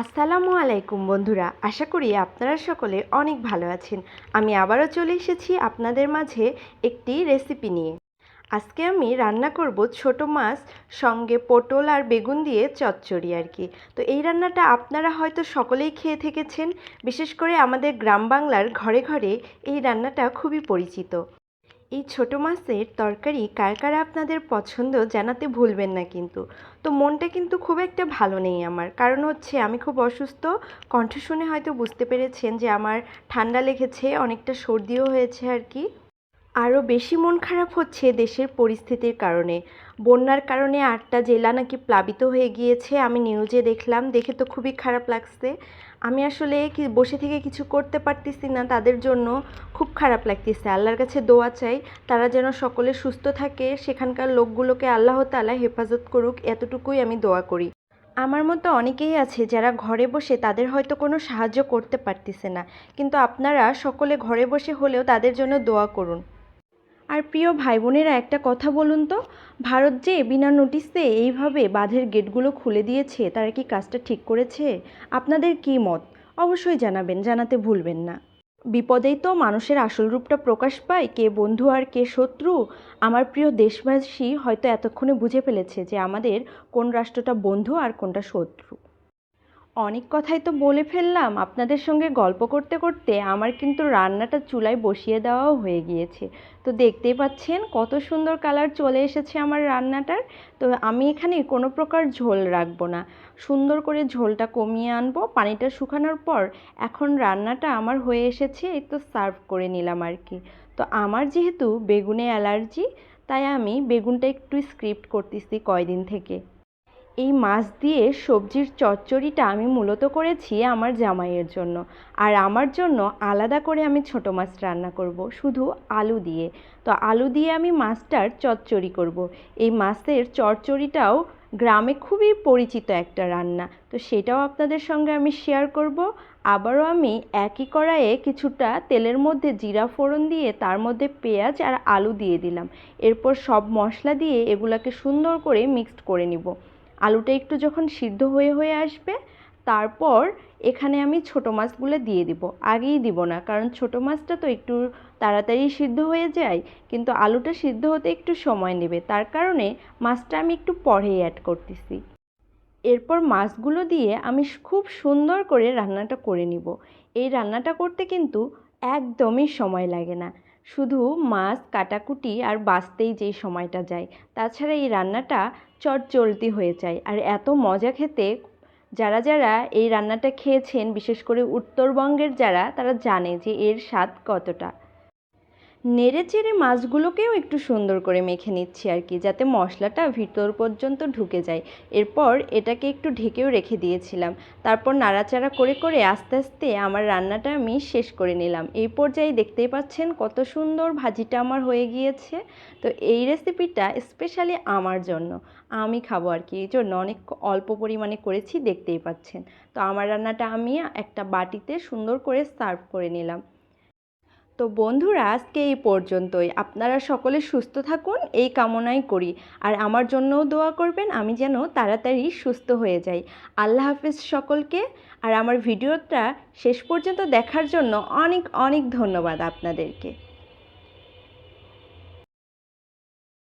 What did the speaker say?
আসসালামু আলাইকুম বন্ধুরা, আশা করি আপনারা সকলে অনেক ভালো আছেন। আমি আবারও চলে এসেছি আপনাদের মাঝে একটি রেসিপি নিয়ে। আজকে আমি রান্না করব ছোট মাছ সঙ্গে পটল আর বেগুন দিয়ে চচ্চড়ি আর কি। তো এই রান্নাটা আপনারা হয়তো সকলেই খেয়ে থেকেছেন। বিশেষ করে আমাদের গ্রাম বাংলার ঘরে ঘরে এই রান্নাটা খুবই পরিচিত। এই ছোট মাছের তরকারি কার কার আপনাদের পছন্দ জানাতে ভুলবেন না কিন্তু। তো মনটা কিন্তু খুব একটা ভালো নেই আমার, কারণ হচ্ছে আমি খুব অসুস্থ। কণ্ঠ শুনে হয়তো বুঝতে পেরেছেন যে আমার ঠান্ডা লেগেছে, অনেকটা সর্দিও হয়েছে আর কি। আরও বেশি মন খারাপ হচ্ছে দেশের পরিস্থিতির কারণে। বন্যার কারণে ৮টা জেলা নাকি প্লাবিত হয়ে গিয়েছে, আমি নিউজে দেখলাম, দেখে তো খুবই খারাপ লাগছে। আমি আসলে কি বসে থেকে কিছু করতে পারতেছি না, তাদের জন্য খুব খারাপ লাগতেছে। আল্লাহর কাছে দোয়া চাই তারা যেন সকলে সুস্থ থাকে, সেখানকার লোকগুলোকে আল্লাহ তাআলা হেফাজত করুক, এতটুকুই আমি দোয়া করি। আমার মতো অনেকেই আছে যারা ঘরে বসে তাদের হয়তো কোনো সাহায্য করতে পারতেছে না, কিন্তু আপনারা সকলে ঘরে বসে হলেও তাদের জন্য দোয়া করুন। আর প্রিয় ভাই বোনেরা, একটা কথা বলুন তো, ভারত যে বিনা নোটিসে এইভাবে বাঁধের গেটগুলো খুলে দিয়েছে, তারা কি কাজটা ঠিক করেছে? আপনাদের কী মত অবশ্যই জানাবেন, জানাতে ভুলবেন না। বিপদেই তো মানুষের আসল রূপটা প্রকাশ পায়, কে বন্ধু আর কে শত্রু। আমার প্রিয় দেশবাসী হয়তো এতক্ষণে বুঝে ফেলেছে যে আমাদের কোন রাষ্ট্রটা বন্ধু আর কোনটা শত্রু। অনেক কথাই তো বলে ফেললাম, আপনাদের সঙ্গে গল্প করতে করতে আমার কিন্তু রান্নাটা চুলায় বসিয়ে দেওয়াও হয়ে গিয়েছে। তো দেখতেই পাচ্ছেন কত সুন্দর কালার চলে এসেছে আমার রান্নাটার। তো আমি এখানে কোনো প্রকার ঝোল রাখবো না, সুন্দর করে ঝোলটা কমিয়ে আনবো পানিটা শুকানোর পর। এখন রান্নাটা আমার হয়ে এসেছে, এই তো সার্ভ করে নিলাম আর কি। তো আমার যেহেতু বেগুনে অ্যালার্জি, তাই আমি বেগুনটা একটু স্কিপ করতেছি কয়দিন থেকে। এই মাছ দিয়ে সবজির চচ্চড়িটা আমি মূলত করেছি আমার জামাইয়ের জন্য, আর আমার জন্য আলাদা করে আমি ছোট মাছ রান্না করব শুধু আলু দিয়ে। তো আলু দিয়ে আমি মাছটার চচ্চড়ি করব। এই মাছের চচ্চড়িটাও গ্রামে খুবই পরিচিত একটা রান্না, তো সেটাও আপনাদের সঙ্গে আমি শেয়ার করব। আবারও আমি একই কড়াইয়ে কিছুটা তেলের মধ্যে জিরা ফোড়ন দিয়ে তার মধ্যে পেঁয়াজ আর আলু দিয়ে দিলাম। এরপর সব মশলা দিয়ে এগুলাকে সুন্দর করে মিক্সড করে নিব। আলুটা একটু যখন সিদ্ধ হয়ে হয়ে আসবে, তারপর এখানে আমি ছোট মাছগুলো দিয়ে দিব। আগেই দিব না, কারণ ছোট মাছটা তো একটু তাড়াতাড়ি সিদ্ধ হয়ে যায়, কিন্তু আলুটা সিদ্ধ হতে একটু সময় নেবে, তার কারণে মাছটা আমি একটু পরেই অ্যাড করতেছি। এরপর মাছগুলো দিয়ে আমি খুব সুন্দর করে রান্নাটা করে নিব। এই রান্নাটা করতে কিন্তু একদমই সময় লাগে না, শুধু মাছ কাটাকুটি আর বাছতেই যেই সময়টা যায়। তাছাড়া এই রান্নাটা চটজলদি হয়ে যায় আর এত মজা খেতে। যারা যারা এই রান্নাটা খেয়েছেন, বিশেষ করে উত্তরবঙ্গের যারা, তারা জানে যে এর স্বাদ কতটা। নেড়েচেড়ে মাছগুলোকেও একটু সুন্দর করে মেখে নিচ্ছি আর কি, যাতে মশলাটা ভিতর পর্যন্ত ঢুকে যায়। এরপর এটাকে একটু ঢেকেও রেখে দিয়েছিলাম। তারপর নাড়াচাড়া করে করে আস্তে আস্তে আমার রান্নাটা আমি শেষ করে নিলাম। এই পর্যায়ে দেখতেই পাচ্ছেন কত সুন্দর ভাজিটা আমার হয়ে গিয়েছে। তো এই রেসিপিটা স্পেশালি আমার জন্য, আমি খাবো আর কি, এই জন্য অনেক অল্প পরিমাণে করেছি, দেখতেই পাচ্ছেন। তো আমার রান্নাটা আমি একটা বাটিতে সুন্দর করে সার্ভ করে নিলাম। তো বন্ধুরা, আজকে এই পর্যন্তই। আপনারা সকলে সুস্থ থাকুন এই কামনাই করি, আর আমার জন্যও দোয়া করবেন আমি যেন তাড়াতাড়ি সুস্থ হয়ে যাই। আল্লাহ হাফেজ সকলকে। আর আমার ভিডিওটা শেষ পর্যন্ত দেখার জন্য অনেক অনেক ধন্যবাদ আপনাদেরকে।